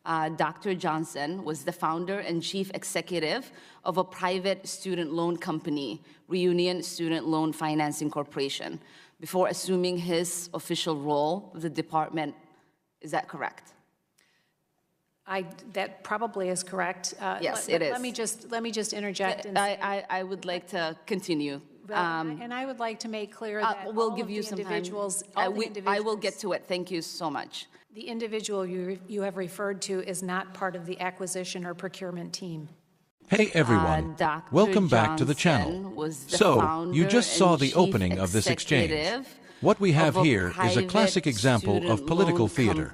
Dr. Johnson was the founder and chief executive of a private student loan company, Reunion Student Loan Financing Corporation, before assuming his official role with the department. Is that correct? That probably is correct. Yes, it is. Let me just interject. And I would like to continue. And I would like to make clear that we'll give you some time. I will get to it. Thank you so much. The individual you have referred to is not part of the acquisition or procurement team. Hey everyone, welcome back to the channel. So, you just saw the opening of this exchange. What we have here is a classic example of political theater.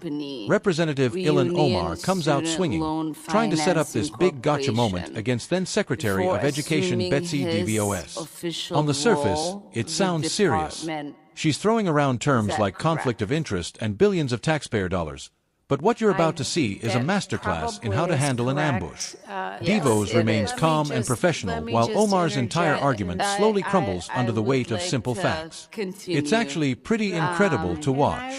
Representative Ilhan Omar comes out swinging, trying to set up this big gotcha moment against then Secretary of Education Betsy DeVos. On the surface, it sounds serious. She's throwing around terms like conflict of interest and billions of taxpayer dollars. But what you're about to see is a masterclass in how to handle an ambush. DeVos remains calm and professional, while Omar's entire argument slowly crumbles under the weight of simple facts. It's actually pretty incredible to watch.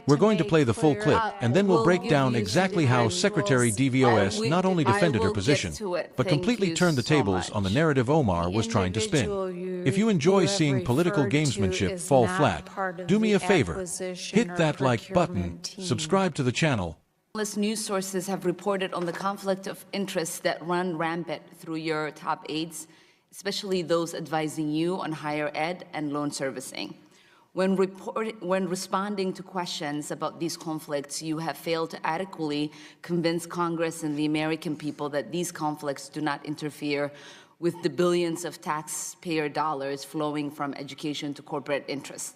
We're going to play the full clip, and then we'll break down exactly how Secretary DeVos not only defended her position, but completely turned the tables on the narrative Omar was trying to spin. If you enjoy seeing political gamesmanship fall flat, do me a favor, hit that like button, subscribe to the channel. News sources have reported on the conflict of interest that run rampant through your top aides, especially those advising you on higher ed and loan servicing. When responding to questions about these conflicts, you have failed to adequately convince Congress and the American people that these conflicts do not interfere with the billions of taxpayer dollars flowing from education to corporate interests.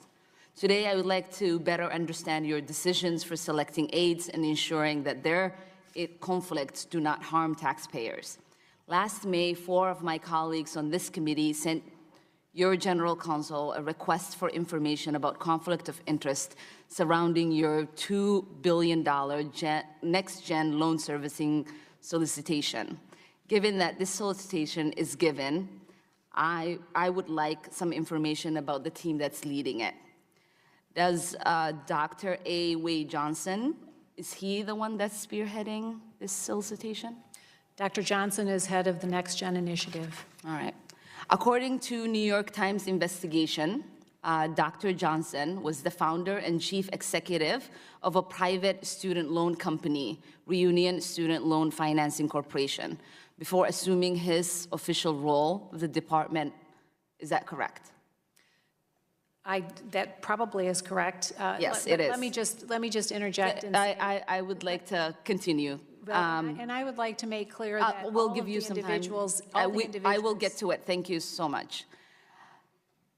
Today, I would like to better understand your decisions for selecting aides and ensuring that their conflicts do not harm taxpayers. Last May, 4 of my colleagues on this committee sent your general counsel a request for information about conflict of interest surrounding your $2 billion next-gen loan servicing solicitation. Given that this solicitation is given, I would like some information about the team that's leading it. Does Dr. A. Wade Johnson, is he the one that's spearheading this solicitation? Dr. Johnson is head of the Next Gen Initiative. All right. According to New York Times investigation, Dr. Johnson was the founder and chief executive of a private student loan company, Reunion Student Loan Financing Corporation, before assuming his official role with the department. Is that correct? That probably is correct. Yes, it is. Let me just interject. And I would like to continue. And I would like to make clear that we'll give you some time. I will get to it. Thank you so much.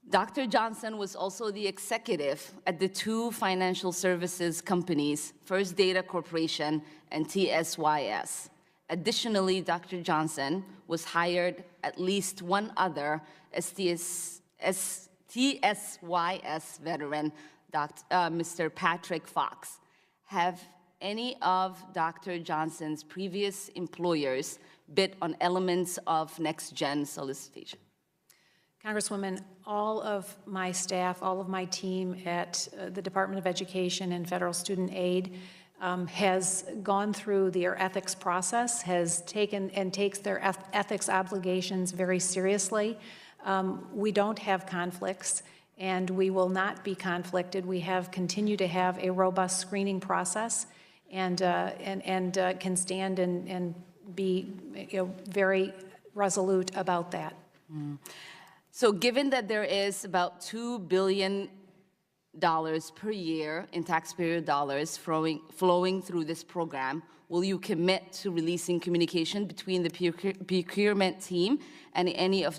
Dr. Johnson was also the executive at the two financial services companies, First Data Corporation and TSYS. Additionally, Dr. Johnson was hired at least one other TSYS veteran, Mr. Patrick Fox. Have any of Dr. Johnson's previous employers bid on elements of next-gen solicitation? Congresswoman, all of my staff, all of my team at the Department of Education and Federal Student Aid has gone through their ethics process, has taken and takes their ethics obligations very seriously. We don't have conflicts, and we will not be conflicted. We continue to have a robust screening process, and can stand and be very resolute about that. So given that there is about $2 billion per year in taxpayer dollars flowing through this program, will you commit to releasing communication between the procurement team and any of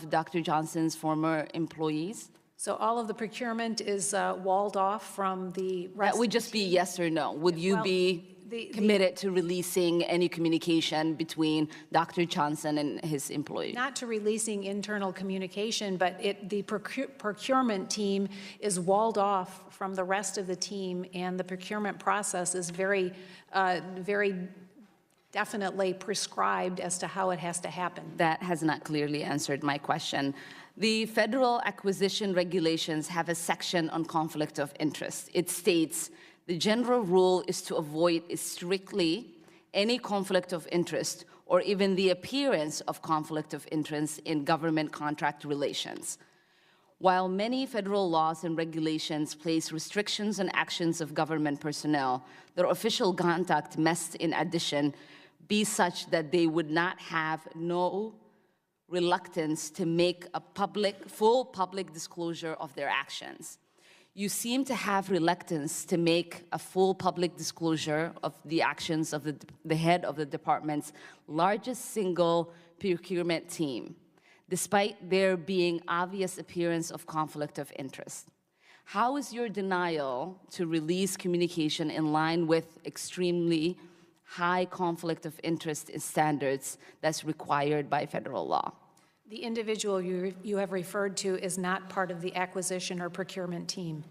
Dr. Johnson's former employees? So all of the procurement is walled off from the rest. That would just be yes or no. Would you be committed to releasing any communication between Dr. Johnson and his employees? Not to releasing internal communication, but the procurement team is walled off from the rest of the team, and the procurement process is very definitely prescribed as to how it has to happen. That has not clearly answered my question. The federal acquisition regulations have a section on conflict of interest. It states The general rule is to avoid strictly any conflict of interest or even the appearance of conflict of interest in government contract relations. While many federal laws and regulations place restrictions on actions of government personnel, their official conduct must, in addition, be such that they would not have no reluctance to make a full public disclosure of their actions. You seem to have reluctance to make a full public disclosure of the actions of the head of the department's largest single procurement team, despite there being obvious appearance of conflict of interest. How is your denial to release communication in line with extremely high conflict of interest standards that's required by federal law? The individual you have referred to is not part of the acquisition or procurement team.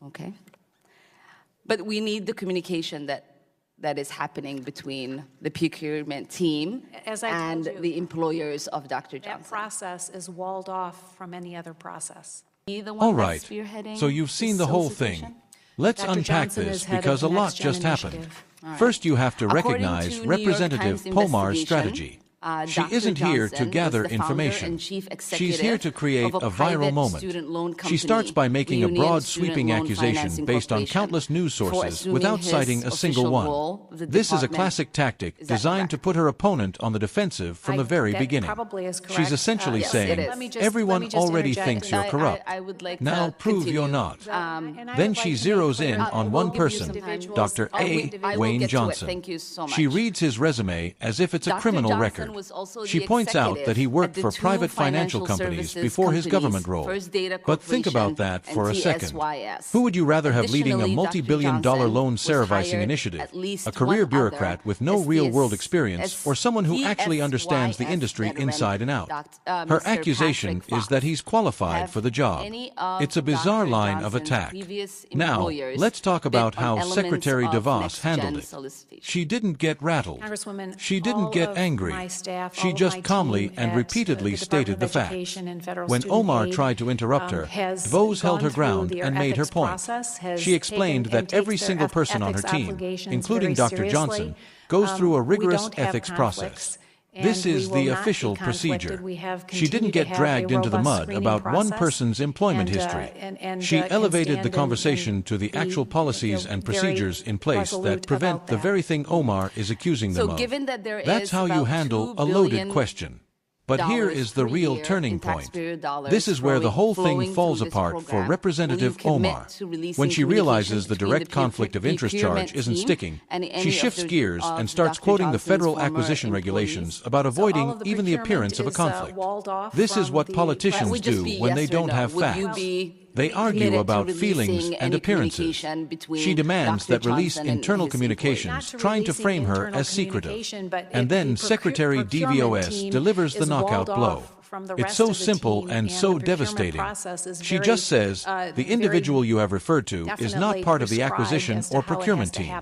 Okay. But we need the communication that is happening between the procurement team and the employers of Dr. Johnson. That process is walled off from any other process. All right, so you've seen the whole thing. Let's unpack this because a lot just happened. First, you have to recognize Representative Pomar's strategy. She isn't here to gather information. She's here to create a viral moment. She starts by making a broad, sweeping accusation based on countless news sources without citing a single one. This is a classic tactic designed to put her opponent on the defensive from the very beginning. She's essentially saying, everyone already thinks you're corrupt. Now prove you're not. Then she zeroes in on one person, Dr. A. Wayne Johnson. She reads his resume as if it's a criminal record. She points out that he worked for private financial companies before his government role. But think about that for a second. Who would you rather have leading a multi-billion-dollar loan servicing initiative? A career bureaucrat with no real-world experience or someone who actually understands the industry inside and out? Her accusation is that he's qualified for the job. It's a bizarre line of attack. Now, let's talk about how Secretary DeVos handled it. She didn't get rattled. She didn't get angry. She just calmly and repeatedly stated the facts. When Omar tried to interrupt her, DeVos held her ground and made her point. She explained that every single person on her team, including Dr. Johnson, goes through a rigorous ethics process. This is the official procedure. She didn't get dragged into the mud about one person's employment history. She elevated the conversation to the actual policies and procedures in place that prevent the very thing Omar is accusing them of. That's how you handle a loaded question. But here is the real turning point. This is where the whole thing falls apart for Representative Omar. When she realizes the direct conflict of interest charge isn't sticking, she shifts gears and starts quoting the federal acquisition regulations about avoiding even the appearance of a conflict. This is what politicians do when they don't have facts. They argue about feelings and appearances. She demands that release internal communications, trying to frame her as secretive. And then Secretary DVOS delivers the knockout blow. It's so simple and so devastating. She just says, the individual you have referred to is not part of the acquisition or procurement team.